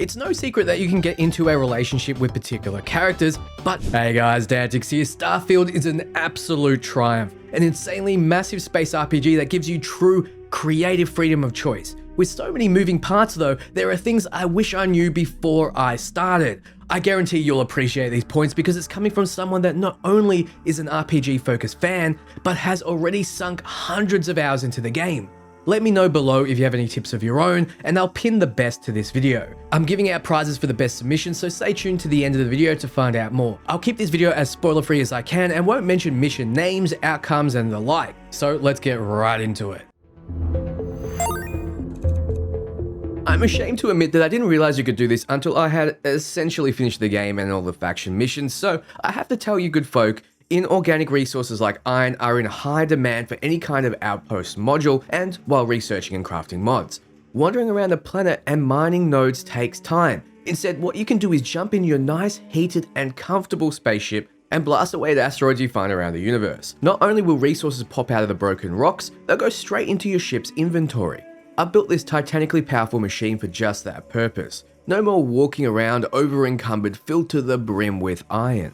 It's no secret that you can get into a relationship with particular characters, but hey guys, Dantix here. Starfield is an absolute triumph, an insanely massive space RPG that gives you true creative freedom of choice. With so many moving parts though, there are things I wish I knew before I started. I guarantee you'll appreciate these points because it's coming from someone that not only is an RPG focused fan, but has already sunk hundreds of hours into the game. Let me know below if you have any tips of your own, and I'll pin the best to this video. I'm giving out prizes for the best submissions, so stay tuned to the end of the video to find out more. I'll keep this video as spoiler free as I can and won't mention mission names, outcomes, and the like. So let's get right into it. I'm ashamed to admit that I didn't realize you could do this until I had essentially finished the game and all the faction missions, so I have to tell you good folk, inorganic resources like iron are in high demand for any kind of outpost module and while researching and crafting mods. Wandering around the planet and mining nodes takes time. Instead, what you can do is jump in your nice, heated and comfortable spaceship and blast away at asteroids you find around the universe. Not only will resources pop out of the broken rocks, they'll go straight into your ship's inventory. I built this titanically powerful machine for just that purpose. No more walking around over-encumbered, filled to the brim with iron.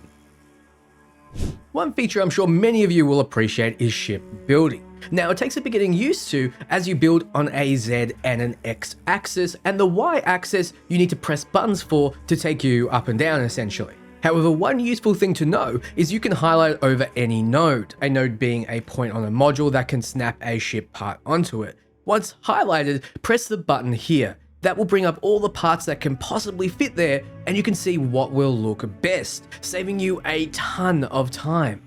One feature I'm sure many of you will appreciate is ship building. Now it takes a bit getting used to as you build on a Z and an X axis, and the Y axis you need to press buttons for to take you up and down essentially. However, one useful thing to know is you can highlight over any node, a node being a point on a module that can snap a ship part onto it. Once highlighted, press the button here. That will bring up all the parts that can possibly fit there, and you can see what will look best, saving you a ton of time.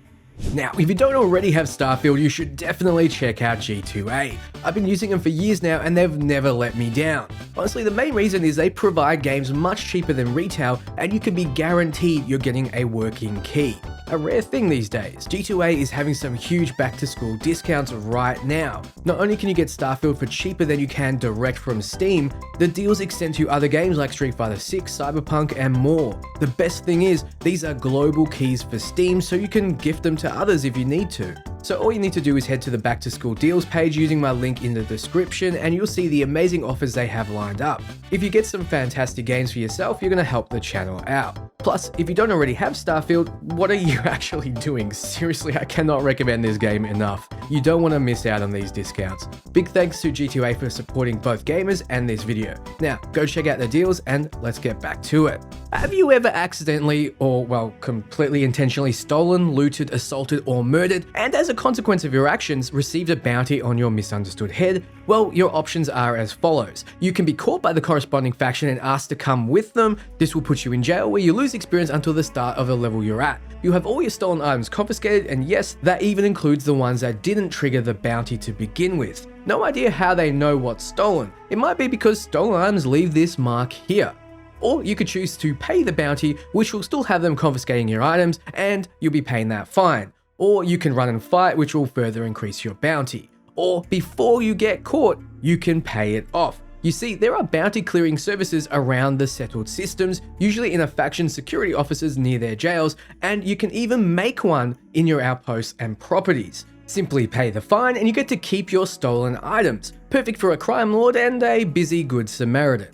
Now, if you don't already have Starfield, you should definitely check out G2A. I've been using them for years now and they've never let me down. Honestly, the main reason is they provide games much cheaper than retail and you can be guaranteed you're getting a working key. A rare thing these days. G2A is having some huge back to school discounts right now. Not only can you get Starfield for cheaper than you can direct from Steam, the deals extend to other games like Street Fighter 6, Cyberpunk and more. The best thing is, these are global keys for Steam so you can gift them to others if you need to. So all you need to do is head to the back to school deals page using my link in the description and you'll see the amazing offers they have lined up. If you get some fantastic games for yourself, you're going to help the channel out. Plus, if you don't already have Starfield, what are you actually doing? Seriously, I cannot recommend this game enough. You don't want to miss out on these discounts. Big thanks to G2A for supporting both gamers and this video. Now, go check out the deals and let's get back to it. Have you ever accidentally, or well, completely intentionally stolen, looted, assaulted, or murdered, and as a consequence of your actions, received a bounty on your misunderstood head? Well, your options are as follows. You can be caught by the corresponding faction and asked to come with them. This will put you in jail where you lose experience until the start of the level you're at. You have all your stolen items confiscated, and yes, that even includes the ones that didn't trigger the bounty to begin with. No idea how they know what's stolen. It might be because stolen items leave this mark here. Or you could choose to pay the bounty, which will still have them confiscating your items, and you'll be paying that fine. Or you can run and fight, which will further increase your bounty. Or before you get caught, you can pay it off. You see, there are bounty clearing services around the settled systems, usually in a faction security offices near their jails, and you can even make one in your outposts and properties. Simply pay the fine and you get to keep your stolen items. Perfect for a crime lord and a busy good Samaritan.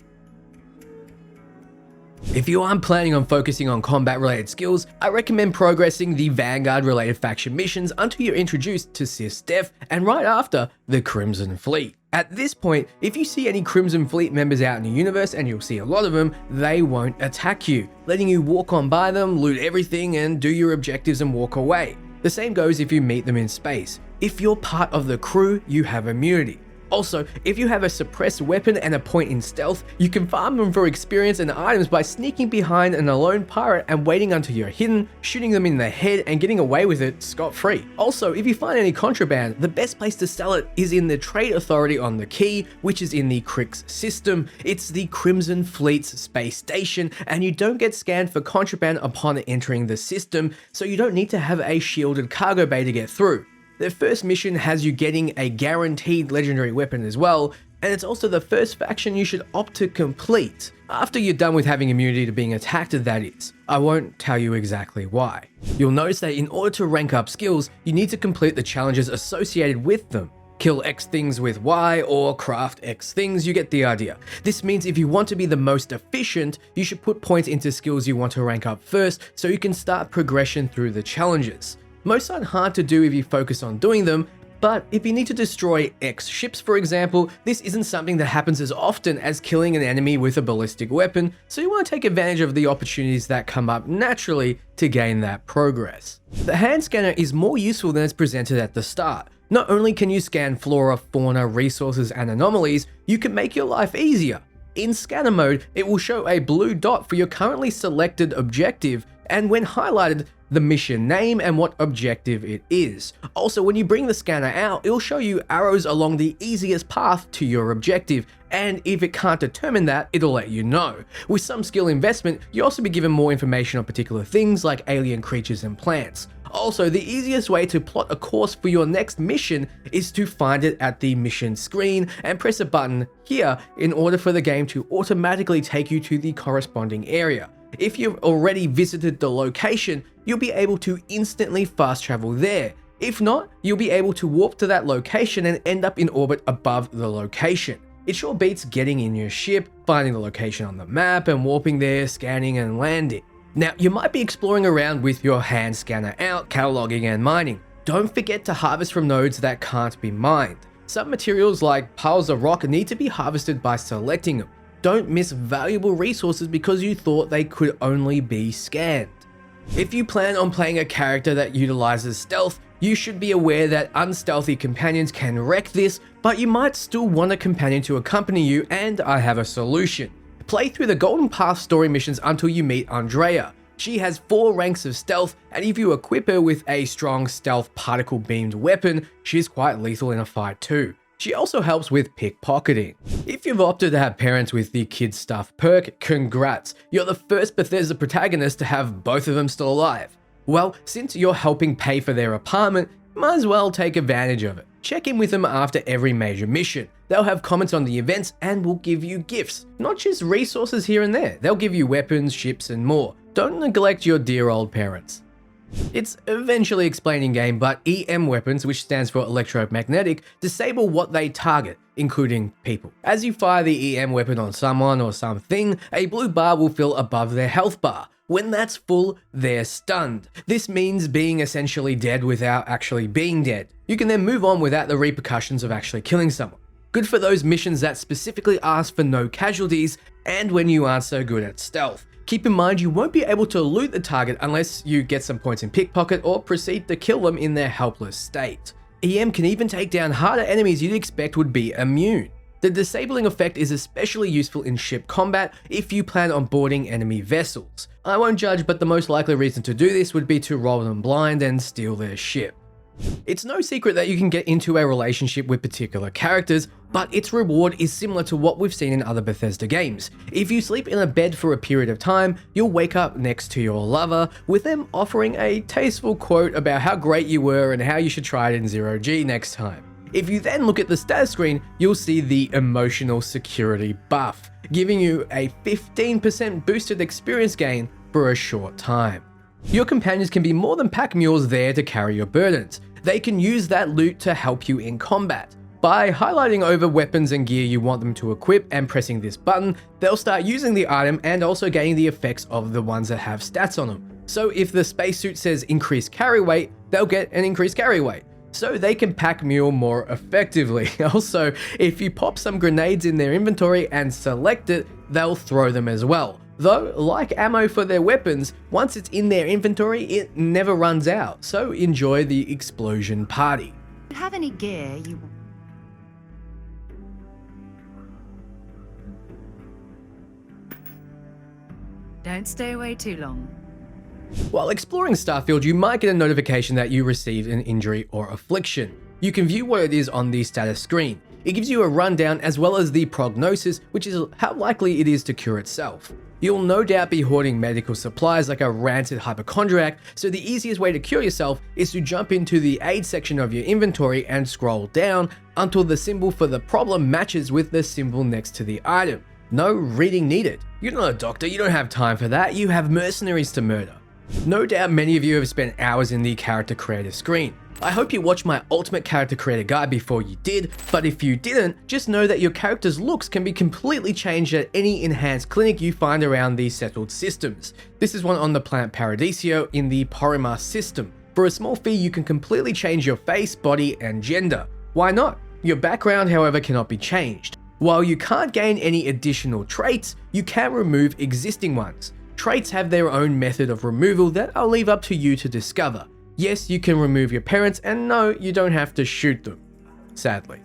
If you aren't planning on focusing on combat related skills, I recommend progressing the Vanguard related faction missions until you're introduced to SysDef and right after the Crimson Fleet. At this point, if you see any Crimson Fleet members out in the universe, and you'll see a lot of them, they won't attack you, letting you walk on by them, loot everything and do your objectives and walk away. The same goes if you meet them in space. If you're part of the crew, you have immunity. Also, if you have a suppressed weapon and a point in stealth, you can farm them for experience and items by sneaking behind an alone pirate and waiting until you're hidden, shooting them in the head and getting away with it scot-free. Also, if you find any contraband, the best place to sell it is in the Trade Authority on the Key, which is in the Crix system. It's the Crimson Fleet's space station, and you don't get scanned for contraband upon entering the system, so you don't need to have a shielded cargo bay to get through. Their first mission has you getting a guaranteed legendary weapon as well, and it's also the first faction you should opt to complete. After you're done with having immunity to being attacked, that is. I won't tell you exactly why. You'll notice that in order to rank up skills, you need to complete the challenges associated with them. kill X things with Y or craft X things, you get the idea. This means if you want to be the most efficient, you should put points into skills you want to rank up first so you can start progression through the challenges. Most aren't hard to do if you focus on doing them, but if you need to destroy X ships for example, this isn't something that happens as often as killing an enemy with a ballistic weapon, so you want to take advantage of the opportunities that come up naturally to gain that progress. The hand scanner is more useful than it's presented at the start. Not only can you scan flora, fauna, resources, and anomalies, you can make your life easier. In scanner mode, it will show a blue dot for your currently selected objective, and when highlighted, the mission name and what objective it is. Also, when you bring the scanner out, it'll show you arrows along the easiest path to your objective, and if it can't determine that, it'll let you know. With some skill investment, you'll also be given more information on particular things like alien creatures and plants. Also, the easiest way to plot a course for your next mission is to find it at the mission screen and press a button here in order for the game to automatically take you to the corresponding area. If you've already visited the location, you'll be able to instantly fast travel there. If not, you'll be able to warp to that location and end up in orbit above the location. It sure beats getting in your ship, finding the location on the map and warping there, scanning and landing. Now, you might be exploring around with your hand scanner out, cataloging and mining. Don't forget to harvest from nodes that can't be mined. Some materials like piles of rock need to be harvested by selecting them. Don't miss valuable resources because you thought they could only be scanned. If you plan on playing a character that utilizes stealth, you should be aware that unstealthy companions can wreck this, but you might still want a companion to accompany you, and I have a solution. Play through the Golden Path story missions until you meet Andrea. She has 4 ranks of stealth, and if you equip her with a strong stealth particle beamed weapon, she's quite lethal in a fight too. She also helps with pickpocketing. If you've opted to have parents with the Kids Stuff perk, congrats, you're the first Bethesda protagonist to have both of them still alive. Well, since you're helping pay for their apartment, you might as well take advantage of it. Check in with them after every major mission. They'll have comments on the events and will give you gifts, not just resources here and there. They'll give you weapons, ships, and more. Don't neglect your dear old parents. It's eventually explained in game, but EM weapons, which stands for electromagnetic, disable what they target, including people. As you fire the EM weapon on someone or something, a blue bar will fill above their health bar. When that's full, they're stunned. This means being essentially dead without actually being dead. You can then move on without the repercussions of actually killing someone. Good for those missions that specifically ask for no casualties, and when you aren't so good at stealth. Keep in mind you won't be able to loot the target unless you get some points in pickpocket or proceed to kill them in their helpless state. EM can even take down harder enemies you'd expect would be immune. The disabling effect is especially useful in ship combat if you plan on boarding enemy vessels. I won't judge, but the most likely reason to do this would be to roll them blind and steal their ship. It's no secret that you can get into a relationship with particular characters, but its reward is similar to what we've seen in other Bethesda games. If you sleep in a bed for a period of time, you'll wake up next to your lover, with them offering a tasteful quote about how great you were and how you should try it in 0G next time. If you then look at the status screen, you'll see the emotional security buff, giving you a 15% boosted experience gain for a short time. Your companions can be more than pack mules there to carry your burdens. They can use that loot to help you in combat. By highlighting over weapons and gear you want them to equip and pressing this button, they'll start using the item and also getting the effects of the ones that have stats on them. So if the spacesuit says increased carry weight, they'll get an increased carry weight, so they can pack mule more effectively. Also, if you pop some grenades in their inventory and select it, they'll throw them as well. Though, like ammo for their weapons, once it's in their inventory, it never runs out, so enjoy the explosion party. If you have any gear you... Don't stay away too long. While exploring Starfield, you might get a notification that you received an injury or affliction. You can view what it is on the status screen. It gives you a rundown as well as the prognosis, which is how likely it is to cure itself. You'll no doubt be hoarding medical supplies like a rancid hypochondriac, so the easiest way to cure yourself is to jump into the aid section of your inventory and scroll down until the symbol for the problem matches with the symbol next to the item. No reading needed. You're not a doctor, you don't have time for that, you have mercenaries to murder. No doubt many of you have spent hours in the character creator screen. I hope you watched my ultimate character creator guide before you did, but if you didn't, just know that your character's looks can be completely changed at any enhanced clinic you find around these settled systems. This is one on the planet Paradiso in the Porima system. For a small fee, you can completely change your face, body, and gender. Why not? Your background, however, cannot be changed. While you can't gain any additional traits, you can remove existing ones. Traits have their own method of removal that I'll leave up to you to discover. Yes, you can remove your parents, and no, you don't have to shoot them. Sadly.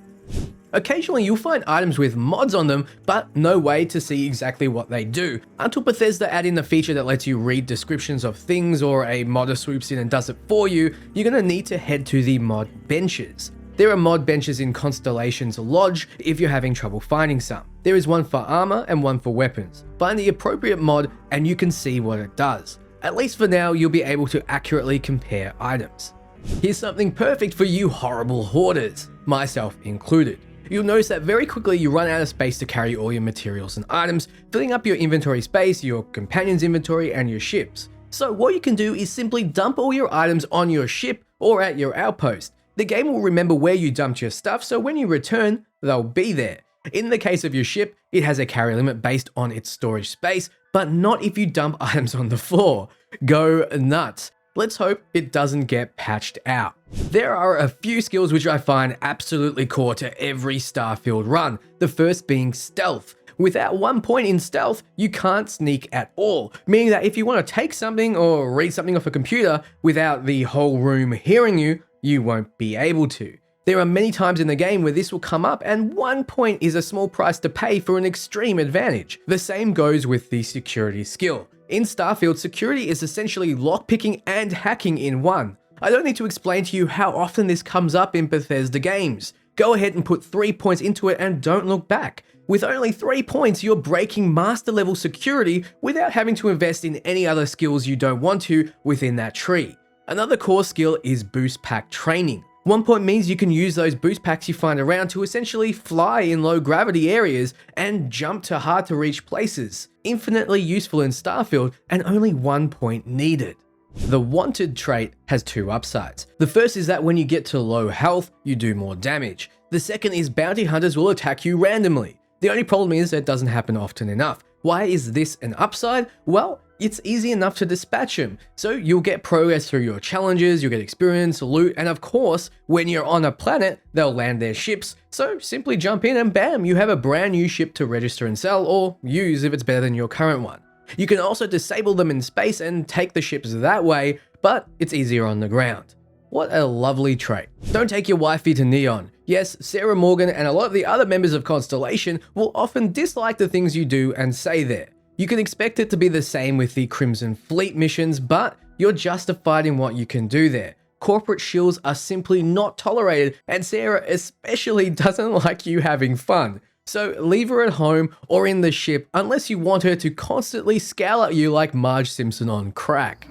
Occasionally you'll find items with mods on them, but no way to see exactly what they do, until Bethesda add in the feature that lets you read descriptions of things, or a modder swoops in and does it for you. You're gonna need to head to the mod benches. There are mod benches in Constellation's Lodge if you're having trouble finding some. There is one for armor and one for weapons. Find the appropriate mod and you can see what it does. At least for now, you'll be able to accurately compare items. Here's something perfect for you horrible hoarders, myself included. You'll notice that very quickly you run out of space to carry all your materials and items, filling up your inventory space, your companion's inventory, and your ship's. So what you can do is simply dump all your items on your ship or at your outpost. The game will remember where you dumped your stuff, so when you return, they'll be there. In the case of your ship, it has a carry limit based on its storage space, but not if you dump items on the floor. Go nuts. Let's hope it doesn't get patched out. There are a few skills which I find absolutely core to every Starfield run, the first being stealth. Without 1 point in stealth, you can't sneak at all, meaning that if you want to take something or read something off a computer without the whole room hearing you, you won't be able to. There are many times in the game where this will come up, and 1 point is a small price to pay for an extreme advantage. The same goes with the security skill. In Starfield, security is essentially lockpicking and hacking in one. I don't need to explain to you how often this comes up in Bethesda games. Go ahead and put 3 points into it and don't look back. With only 3 points, you're breaking master level security without having to invest in any other skills you don't want to within that tree. Another core skill is boost pack training. 1 point means you can use those boost packs you find around to essentially fly in low gravity areas and jump to hard to reach places. Infinitely useful in Starfield and only 1 point needed. The wanted trait has 2 upsides. The first is that when you get to low health, you do more damage. The second is bounty hunters will attack you randomly. The only problem is it doesn't happen often enough. Why is this an upside? Well, it's easy enough to dispatch them. So you'll get progress through your challenges, you'll get experience, loot, and of course, when you're on a planet, they'll land their ships. So simply jump in and bam, you have a brand new ship to register and sell, or use if it's better than your current one. You can also disable them in space and take the ships that way, but it's easier on the ground. What a lovely trait. Don't take your wifey to Neon. Yes, Sarah Morgan and a lot of the other members of Constellation will often dislike the things you do and say there. You can expect it to be the same with the Crimson Fleet missions, but you're justified in what you can do there. Corporate shills are simply not tolerated, and Sarah especially doesn't like you having fun. So leave her at home or in the ship unless you want her to constantly scowl at you like Marge Simpson on crack.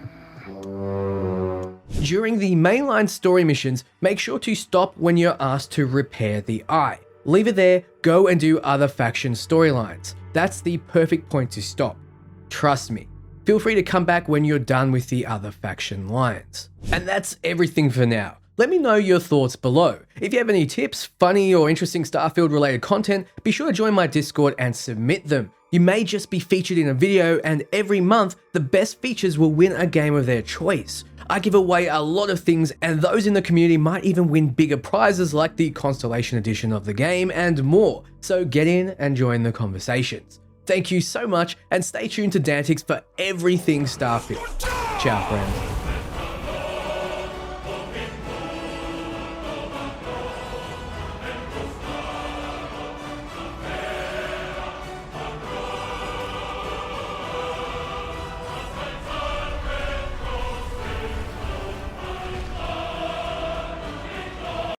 During the mainline story missions, make sure to stop when you're asked to repair the eye. Leave it there, go and do other faction storylines. That's the perfect point to stop. Trust me. Feel free to come back when you're done with the other faction lines. And that's everything for now. Let me know your thoughts below. If you have any tips, funny or interesting Starfield related content, be sure to join my Discord and submit them. You may just be featured in a video, and every month, the best features will win a game of their choice. I give away a lot of things, and those in the community might even win bigger prizes like the Constellation edition of the game and more. So get in and join the conversations. Thank you so much, and stay tuned to Dantix for everything Starfield. Ciao, friends.